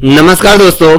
नमस्कार दोस्तों,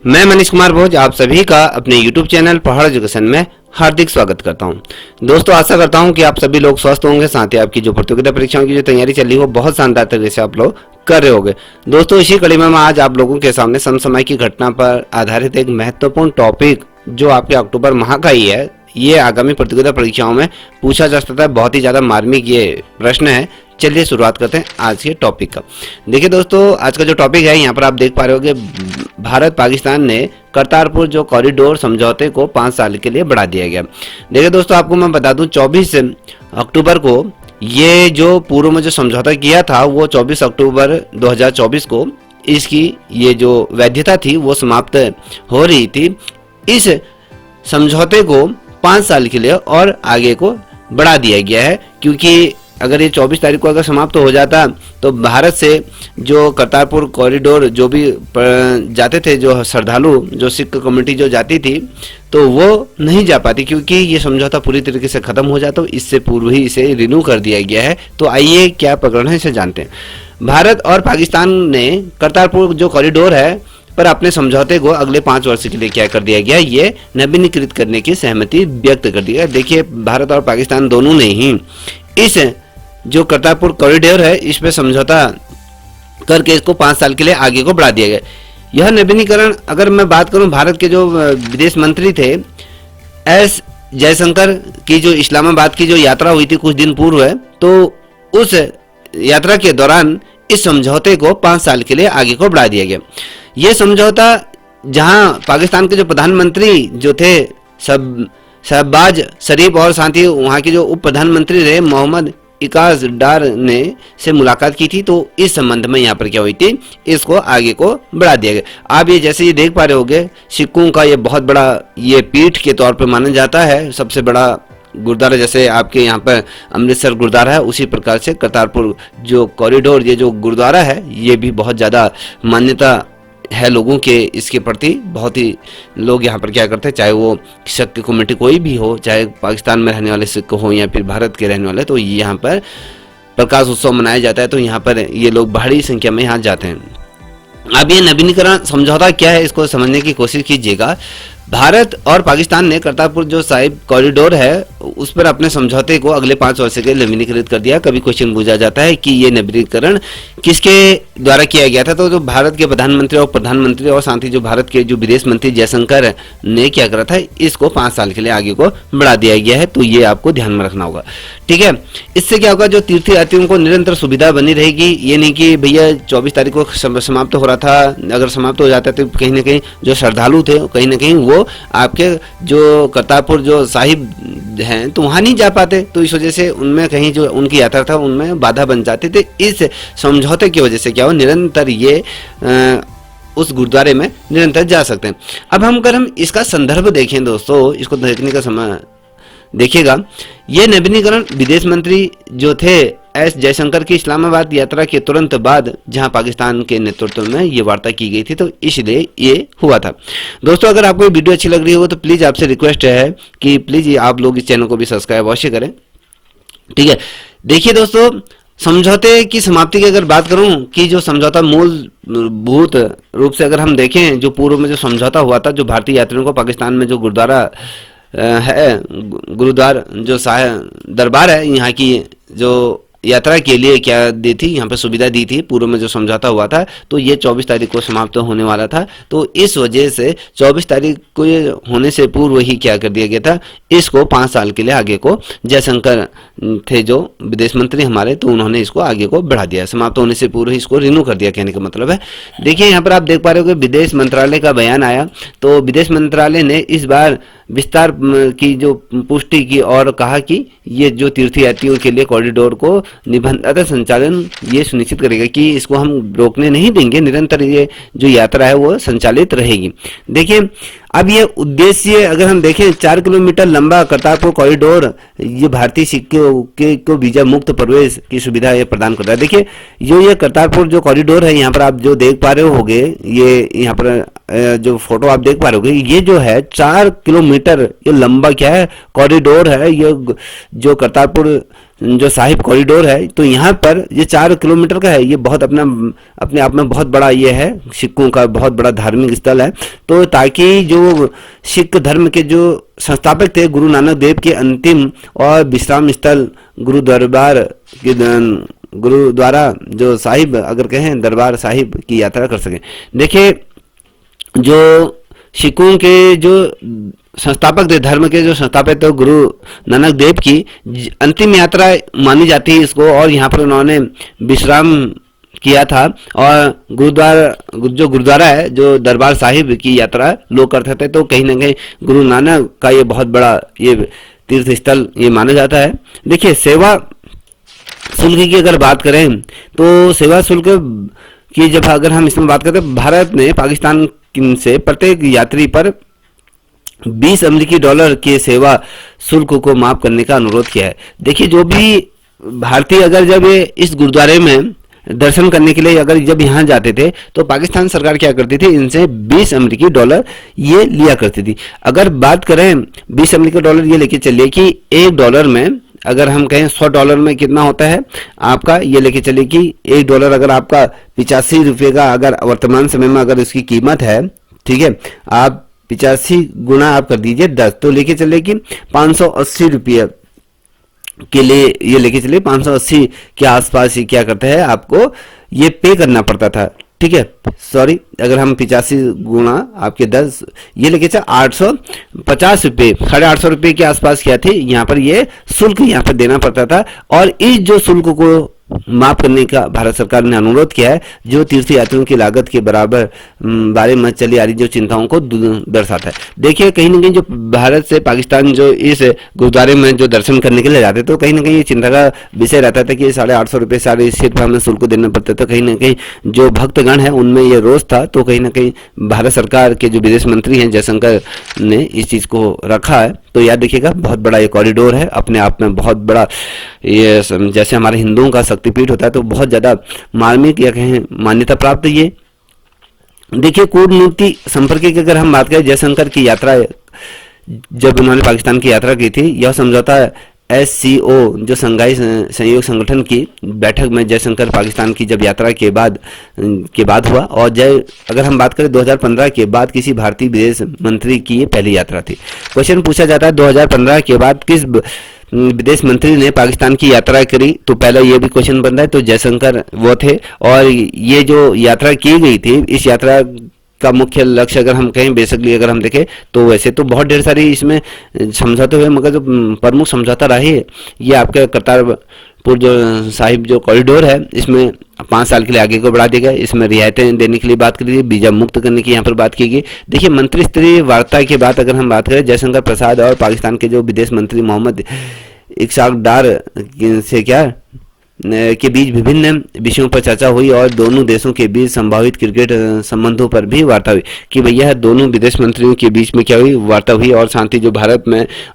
मैं मनीष कुमार भोज आप सभी का अपने YouTube चैनल पहाड़ एजुकेशन में हार्दिक स्वागत करता हूं। दोस्तों, आशा करता हूं कि आप सभी लोग स्वस्थ होंगे, साथ ही आपकी जो प्रतियोगिता परीक्षाओं की जो तैयारी चल रही हो बहुत शानदार तरीके से आप लोग कर रहे होंगे। दोस्तों, इसी कड़ी में मैं आज आप लोगों के सामने समसामयिक की घटना पर आधारित एक महत्वपूर्ण टॉपिक जो आपके अक्टूबर माह का ही है, ये आगामी प्रतियोगिता परीक्षाओं में पूछा जा सकता है। बहुत ही ज्यादा मार्मिक ये प्रश्न है। चलिए शुरुआत करते हैं आज के टॉपिक का। देखिए दोस्तों, आज का जो टॉपिक है यहाँ पर आप देख पा रहे होंगे, भारत पाकिस्तान ने करतारपुर जो कॉरिडोर समझौते को 5 साल के लिए बढ़ा दिया गया। देखिए दोस्तों, आपको मैं बता दूं 24 अक्टूबर को ये जो पूर्व में जो समझौता किया था वो 24 अक्टूबर 2024 को इसकी ये जो वैधता थी वो समाप्त हो रही थी। इस समझौते को 5 साल के लिए और आगे को बढ़ा दिया गया है, क्योंकि अगर ये 24 तारीख को अगर समाप्त हो जाता तो भारत से जो करतारपुर कॉरिडोर जो भी जाते थे, जो श्रद्धालु जो सिख कम्युनिटी जो जाती थी, तो वो नहीं जा पाती, क्योंकि ये समझौता पूरी तरीके से खत्म हो जाता। इससे पूर्व ही इसे रिन्यू कर दिया गया है। तो आइए क्या प्रकरण है इसे जानते हैं। भारत और पाकिस्तान ने करतारपुर जो कॉरिडोर है पर अपने समझौते को अगले 5 वर्ष के लिए क्या कर दिया गया, ये नवीनीकृत करने की सहमति व्यक्त कर दी है। देखिए, भारत और पाकिस्तान दोनों ने ही इस जो करतारपुर कॉरिडोर है इस पे समझौता करके इसको 5 साल के लिए आगे को बढ़ा दिया गया। यह नवीनीकरण, अगर मैं बात करूं, भारत के जो विदेश मंत्री थे एस जयशंकर की जो इस्लामाबाद की जो यात्रा हुई थी कुछ दिन पूर्व है, तो उस यात्रा के दौरान इस समझौते को 5 साल के लिए आगे को बढ़ा दिया गया। यह समझौता जहां पाकिस्तान के जो प्रधानमंत्री जो थे शहबाज शरीफ और साथ ही वहां के जो उप प्रधानमंत्री रहे मोहम्मद इकास डार ने से मुलाकात की थी, तो इस संबंध में यहाँ पर क्या हुई थी, इसको आगे को बढ़ा दिया गया। आप ये जैसे ये देख पा रहे होंगे, सिखों का ये बहुत बड़ा ये पीठ के तौर पर माना जाता है, सबसे बड़ा गुरुद्वारा, जैसे आपके यहाँ पर अमृतसर गुरुद्वारा है, उसी प्रकार से करतारपुर जो कॉरिडोर ये जो गुरुद्वारा है ये भी बहुत ज़्यादा मान्यता है लोगों के इसके प्रति। बहुत ही लोग यहाँ पर क्या करते हैं, चाहे वो सिख की कम्युनिटी कोई भी हो, चाहे पाकिस्तान में रहने वाले सिख हो या फिर भारत के रहने वाले, तो यहाँ पर प्रकाश उत्सव मनाया जाता है। तो यहाँ पर ये लोग भारी संख्या में यहाँ जाते हैं। अब ये नवीनीकरण समझौता क्या है इसको समझने की कोशिश कीजिएगा। भारत और पाकिस्तान ने करतारपुर जो साहिब कॉरिडोर है उस पर अपने समझौते को अगले 5 वर्ष के लिए नवीनीकृत कर दिया। कभी क्वेश्चन पूछा जाता है कि ये नवीनीकरण किसके द्वारा किया गया था, तो जो भारत के प्रधानमंत्री और साथ ही जो भारत के जो विदेश मंत्री जयशंकर ने क्या करा था, इसको 5 साल के लिए आगे को बढ़ा दिया गया है। तो ये आपको ध्यान में रखना होगा, ठीक है। इससे क्या होगा, जो तीर्थयात्रियों को निरंतर सुविधा बनी रहेगी। ये नहीं कि भैया 24 तारीख को समाप्त हो रहा था, अगर समाप्त हो जाता तो कहीं ना कहीं जो श्रद्धालु थे कहीं ना कहीं वो आपके जो करतारपुर जो साहिब हैं तो वहां नहीं जा पाते, तो इस वजह से उनमें कहीं जो उनकी यात्रा था उनमें बाधा बन जाती थी। इस समझौते की वजह से क्या हो, निरंतर ये उस गुरुद्वारे में निरंतर जा सकते हैं। अब अगर हम इसका संदर्भ देखें दोस्तों, इसको देखने का समय देखिएगा। ये नवीनीकरण विदेश मंत्री जो थे एस जयशंकर की इस्लामाबाद यात्रा के तुरंत बाद जहां पाकिस्तान के नेतृत्व में ये वार्ता की गई थी, तो इसलिए ये हुआ था। दोस्तों, अगर आपको वीडियो अच्छी लग रही हो तो प्लीज आपसे रिक्वेस्ट है कि प्लीज आप लोग इस चैनल को भी सब्सक्राइब अवश्य करें, ठीक है। देखिए दोस्तों, समझौते की समाप्ति की अगर बात करूं कि जो समझौता मूलभूत रूप से अगर हम देखें, जो पूर्व में जो समझौता हुआ था, जो भारतीय यात्रियों को पाकिस्तान में जो गुरुद्वारा है, गुरुद्वारा जो दरबार है, यहाँ की जो यात्रा के लिए क्या दी थी, यहाँ पर सुविधा दी थी, पूर्व में जो समझौता हुआ था, तो ये 24 तारीख को समाप्त होने वाला था। तो इस वजह से 24 तारीख को ये होने से पूर्व ही क्या कर दिया गया था, इसको 5 साल के लिए आगे को, जयशंकर थे जो विदेश मंत्री हमारे, तो उन्होंने इसको आगे को बढ़ा दिया, समाप्त होने से पूर्व ही इसको रिन्यू कर दिया, कहने का मतलब है। देखिए यहाँ पर आप देख पा रहे हो कि विदेश मंत्रालय का बयान आया, तो विदेश मंत्रालय ने इस बार विस्तार की जो पुष्टि की और कहा कि ये जो तीर्थयात्रियों के लिए कॉरिडोर को निबंधित संचालन ये सुनिश्चित करेगा कि इसको हम रोकने नहीं देंगे, निरंतर ये जो यात्रा है वो संचालित रहेगी। देखिए, अब ये उद्देश्य अगर हम देखें, 4 किलोमीटर लंबा करतारपुर कॉरिडोर ये भारतीय सिखों को वीजा मुक्त प्रवेश की सुविधा ये प्रदान करता है। देखिए, ये करतारपुर जो कॉरिडोर है, यहाँ पर आप जो देख पा रहे होगे, ये यहाँ पर जो फोटो आप देख पा रहे होगे, ये जो है 4 किलोमीटर ये लंबा क्या है कॉरिडोर है, ये जो करतारपुर जो साहिब कॉरिडोर है, तो यहाँ पर ये 4 किलोमीटर का है। ये बहुत अपने आप में बहुत बड़ा ये है, सिखों का बहुत बड़ा धार्मिक स्थल है। तो ताकि जो सिख धर्म के जो संस्थापक थे गुरु नानक देव के अंतिम और विश्राम स्थल गुरुद्वारा जो साहिब अगर कहें दरबार साहिब की यात्रा कर सकें। देखिए जो सिखों के जो संस्थापक थे, धर्म के जो संस्थापक थे गुरु नानक देव की अंतिम यात्रा मानी जाती है इसको, और यहाँ पर उन्होंने विश्राम किया था। और गुरुद्वारा है जो दरबार साहिब की यात्रा लोग करते थे। तो कहीं ना कहीं गुरु नानक का ये बहुत बड़ा ये तीर्थ स्थल ये माना जाता है। देखिए सेवा शुल्क की अगर बात करें तो सेवा शुल्क की जब अगर हम इसमें बात करते हैं, भारत ने पाकिस्तान से प्रत्येक यात्री पर 20 अमेरिकी डॉलर के सेवा शुल्क को माफ करने का अनुरोध किया है। देखिए जो भी भारतीय अगर जब ये इस गुरुद्वारे में दर्शन करने के लिए अगर जब यहाँ जाते थे तो पाकिस्तान सरकार क्या करती थी, इनसे 20 अमेरिकी डॉलर ये लिया करती थी। अगर बात करें 20 अमेरिकी डॉलर ये लेके चलिए कि $1 में अगर हम कहें $100 में कितना होता है आपका, ये लेके चलिए कि $1 अगर आपका 85 रुपये का अगर वर्तमान समय में अगर इसकी कीमत है, ठीक है, आप 85 गुना आप कर दीजिए 10, तो लेके चले कि 580 रुपये के लिए ये लेके चलिए 580 के आसपास ही क्या करता है आपको ये पे करना पड़ता था। ठीक है, सॉरी, अगर हम 85 गुना आपके 10 ये लेके चल 850 रुपये, 850 रुपये के आसपास क्या थी यहाँ पर ये शुल्क यहाँ पर देना पड़ता था। और इस जो शुल्क को माफ करने का भारत सरकार ने अनुरोध किया है, जो तीर्थ यात्रियों की लागत के बराबर बारे में चली आ रही जो चिंताओं को दर्शाता है। देखिए कहीं ना कहीं जो भारत से पाकिस्तान जो इस गुरुद्वारे में जो दर्शन करने के लिए जाते तो कहीं ना कहीं ये चिंता का विषय रहता था कि 850 रुपये सारे सिर्फ हमें शुल्क देना पड़ता था। कहीं ना कहीं जो भक्तगण है उनमें ये रोष था। तो कहीं ना कहीं भारत सरकार के जो विदेश मंत्री हैं जयशंकर ने इस चीज को रखा है। तो याद देखिएगा बहुत बड़ा ये कॉरिडोर है, अपने आप में बहुत बड़ा ये जैसे हमारे हिंदुओं का शक्तिपीठ होता है तो बहुत ज्यादा मार्मिक या कहें मान्यता प्राप्त ये। देखिए कूटनीति संपर्क की अगर हम बात करें, जयशंकर की यात्रा जब उन्होंने पाकिस्तान की यात्रा की थी, यह समझौता SCO जो संघाई सहयोग संगठन की बैठक में जयशंकर पाकिस्तान की जब यात्रा के बाद हुआ। और अगर हम बात करें 2015 के बाद किसी भारतीय विदेश मंत्री की ये पहली यात्रा थी। क्वेश्चन पूछा जाता है 2015 के बाद किस विदेश मंत्री ने पाकिस्तान की यात्रा करी, तो पहला ये भी क्वेश्चन बनता है, तो जयशंकर वो थे। और ये जो यात्रा की गई थी, इस यात्रा का मुख्य लक्ष्य अगर हम कहें बेसिकली अगर हम देखें तो वैसे तो बहुत ढेर सारी इसमें समझौते हुए, मगर जो प्रमुख समझौता रहा है ये आपका करतारपुर जो साहिब जो कॉरिडोर है, इसमें 5 साल के लिए आगे को बढ़ा दिया गया। इसमें रियायतें देने के लिए बात की गई, वीजा मुक्त करने की यहाँ पर बात की गई। देखिए मंत्री स्तरीय वार्ता के बाद अगर हम बात करें, जयशंकर प्रसाद और पाकिस्तान के जो विदेश मंत्री मोहम्मद इश्काक डार से के बीच विभिन्न विषयों पर चर्चा हुई और दोनों देशों के बीच संभावित क्रिकेट संबंधों पर भी वार्ता हुई। कि भैया दोनों विदेश मंत्रियों के बीच में क्या हुई, वार्ता हुई। और शांति जो भारत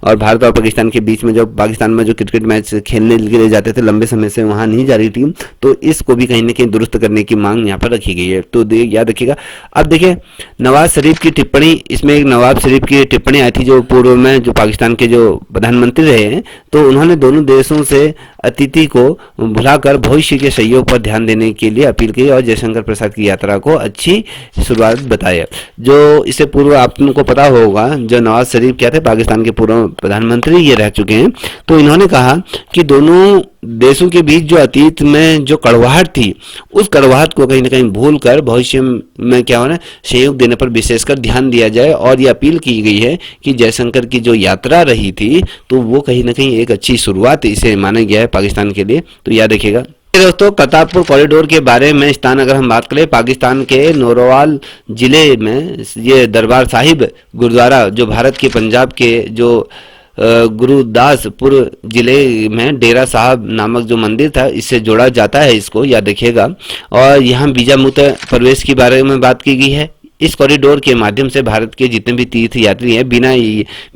और पाकिस्तान के बीच में जो पाकिस्तान में जो क्रिकेट मैच खेलने के लिए जाते थे लंबे समय से वहां नहीं जा रही टीम, तो इसको भी कहीं ना कहीं दुरुस्त करने की मांग यहाँ पर रखी गई है। तो याद रखिएगा। अब देखिए नवाज शरीफ की टिप्पणी, इसमें एक नवाज शरीफ की टिप्पणी आई थी जो पूर्व में जो पाकिस्तान के जो प्रधानमंत्री रहे हैं, तो उन्होंने दोनों देशों से अतिथि को भुलाकर भविष्य के सहयोग पर ध्यान देने के लिए अपील की और जयशंकर प्रसाद की यात्रा को अच्छी शुरुआत बताया। जो इससे पूर्व आपको पता होगा जो नवाज शरीफ क्या थे, पाकिस्तान के पूर्व प्रधानमंत्री ये रह चुके हैं। तो इन्होंने कहा कि दोनों देशों के बीच जो अतीत में जो कड़वाहट थी, उस कड़वाहट को कहीं ना कहीं भूल कर भविष्य में क्या होना सहयोग देने पर विशेषकर ध्यान दिया जाए। और ये अपील की गई है कि जयशंकर की जो यात्रा रही थी तो वो कहीं ना कहीं एक अच्छी शुरुआत इसे माना गया है पाकिस्तान के लिए। तो याद रखिएगा दोस्तों। करतारपुर कॉरिडोर के बारे में स्थान अगर हम बात करें, पाकिस्तान के नौरोवाल जिले में ये दरबार साहिब गुरुद्वारा जो भारत के पंजाब के जो गुरुदासपुर जिले में डेरा साहब नामक जो मंदिर था, इससे जोड़ा जाता है इसको, याद रखिएगा। और यहाँ वीजा मुक्त प्रवेश के बारे में बात की गई है। इस कॉरिडोर के माध्यम से भारत के जितने भी तीर्थ यात्री हैं बिना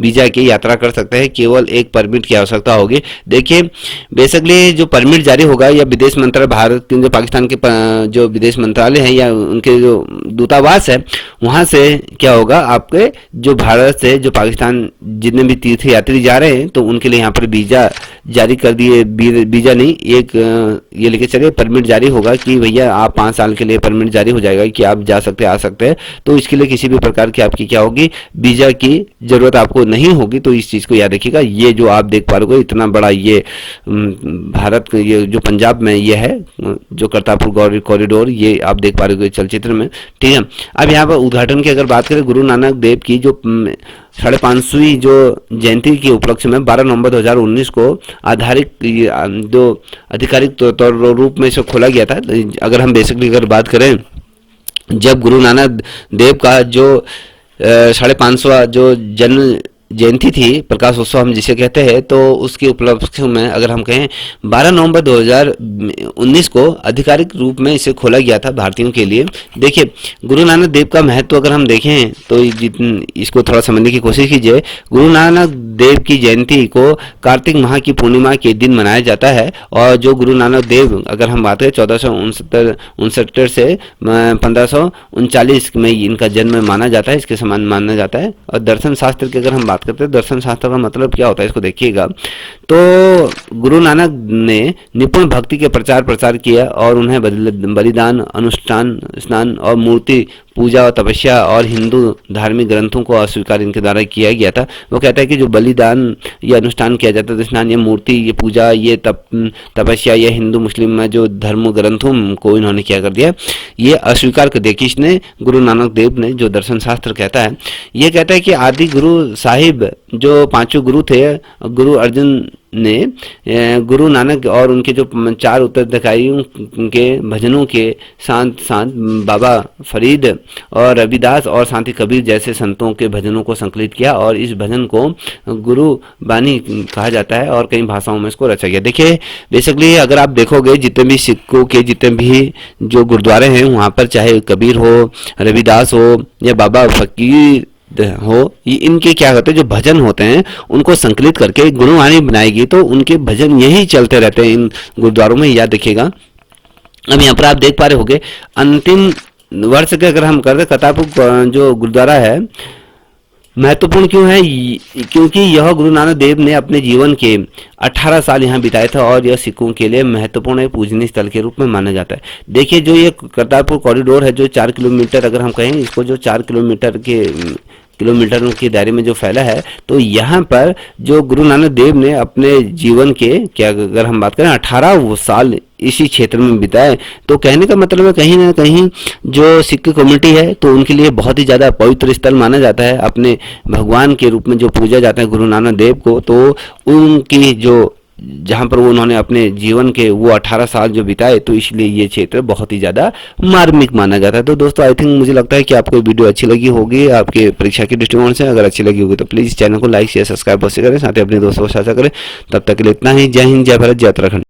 वीजा के यात्रा कर सकते हैं, केवल एक परमिट की आवश्यकता होगी। देखिए बेसिकली जो परमिट जारी होगा या विदेश मंत्रालय, भारत के जो पाकिस्तान के जो विदेश मंत्रालय है या उनके जो दूतावास है, वहां से क्या होगा, आपके जो भारत से जो पाकिस्तान जितने भी तीर्थ यात्री जा रहे हैं तो उनके लिए यहाँ पर वीजा जारी कर दिए, वीजा नहीं, एक ये लेके चलिए परमिट जारी होगा कि भैया आप 5 साल के लिए परमिट जारी हो जाएगा कि आप जा सकते हैं, आ सकते हैं। तो इसके लिए किसी भी प्रकार की आपकी क्या होगी, वीजा की जरूरत आपको नहीं होगी। तो इस चीज को याद रखिएगा। ये जो आप देख पा रहे हो इतना बड़ा ये भारत ये जो पंजाब में ये है जो करतारपुर कॉरिडोर, ये आप देख पा रहे हो चलचित्र में, ठीक है। अब यहाँ पर उद्घाटन की अगर बात करें, गुरु नानक देव की जो 550वीं जो जयंती के उपलक्ष्य में 12 नवंबर 2019 को आधारित जो आधिकारिक तौर रूप में इसे खोला गया था। अगर हम बेसिकली अगर बात करें, जब गुरु नानक देव का जो 550वां जो जन्म जयंती थी, प्रकाश उत्सव हम जिसे कहते हैं, तो उसके उपलक्ष्य में अगर हम कहें 12 नवंबर 2019 को आधिकारिक रूप में इसे खोला गया था भारतीयों के लिए। देखिए गुरु नानक देव का महत्व अगर हम देखें तो इसको थोड़ा समझने की कोशिश कीजिए। गुरु नानक देव की जयंती को कार्तिक माह की पूर्णिमा के दिन मनाया जाता है। और जो गुरु नानक देव अगर हम बात करें 1469 से 1539 में इनका जन्म माना जाता है, इसके समान माना जाता है। और दर्शन शास्त्र की अगर हम बात करते हैं, दर्शन शास्त्र का मतलब क्या होता है इसको देखिएगा। तो गुरु नानक ने निपुण भक्ति के प्रचार किया और उन्हें बलिदान, अनुष्ठान, स्नान और मूर्ति पूजा और तपस्या और हिंदू धार्मिक ग्रंथों को अस्वीकार इनके द्वारा किया गया था। वो कहता है कि जो बलिदान ये अनुष्ठान किया जाता है, स्नान, ये मूर्ति, ये पूजा, ये तपस्या, ये हिंदू मुस्लिम में जो धर्म ग्रंथों को इन्होंने क्या कर दिया, ये अस्वीकार कर दिया। किसने? गुरु नानक देव ने। जो दर्शन शास्त्र कहता है, ये कहता है कि आदि गुरु साहिब जो 5 गुरु थे, गुरु अर्जुन ने गुरु नानक और उनके जो 4 उत्तराधिकारियों के भजनों के साथ बाबा फरीद और रविदास और साथ कबीर जैसे संतों के भजनों को संकलित किया और इस भजन को गुरु बानी कहा जाता है और कई भाषाओं में इसको रचा गया। देखिए बेसिकली अगर आप देखोगे जितने भी सिखों के जितने भी जो गुरुद्वारे हैं वहाँ पर चाहे कबीर हो, रविदास हो या बाबा फकीर हो, ये इनके क्या होते हैं जो भजन होते हैं उनको संकलित करके गुरुवाणी बनाएगी तो उनके भजन यही चलते रहते हैं इन गुरुद्वारों में, याद रखिएगा। अब यहाँ पर आप देख पा रहे होंगे अंतिम वर्ष के अगर हम करते करतारपुर जो गुरुद्वारा है महत्वपूर्ण क्यों है, क्योंकि यह गुरु नानक देव ने अपने जीवन के 18 साल यहाँ बिताए थे और यह सिखों के लिए महत्वपूर्ण पूजनीय स्थल के रूप में माना जाता है। देखिए जो ये करतारपुर कॉरिडोर है जो 4 किलोमीटर अगर हम कहें इसको, जो 4 किलोमीटर के दायरे में जो फैला है, तो यहाँ पर जो गुरु नानक देव ने अपने जीवन के क्या अगर हम बात करें 18 साल इसी क्षेत्र में बिताए, तो कहने का मतलब है कहीं ना कहीं जो सिख कम्युनिटी है तो उनके लिए बहुत ही ज़्यादा पवित्र स्थल माना जाता है, अपने भगवान के रूप में जो पूजा जाता है गुरु नानक देव को। तो उनकी जो जहाँ पर वो उन्होंने अपने जीवन के वो 18 साल जो बिताए, तो इसलिए ये क्षेत्र बहुत ही ज़्यादा मार्मिक माना जाता है। तो दोस्तों आई थिंक मुझे लगता है कि आपको वीडियो अच्छी लगी होगी आपके परीक्षा के दृष्टिकोण से। अगर अच्छी लगी होगी तो प्लीज़ चैनल को लाइक शेयर सब्सक्राइब अवश्य करें, साथ ही अपने दोस्तों को साझा करें। तब तक के लिए इतना ही। जय हिंद, जय भारत, जय उत्तराखंड।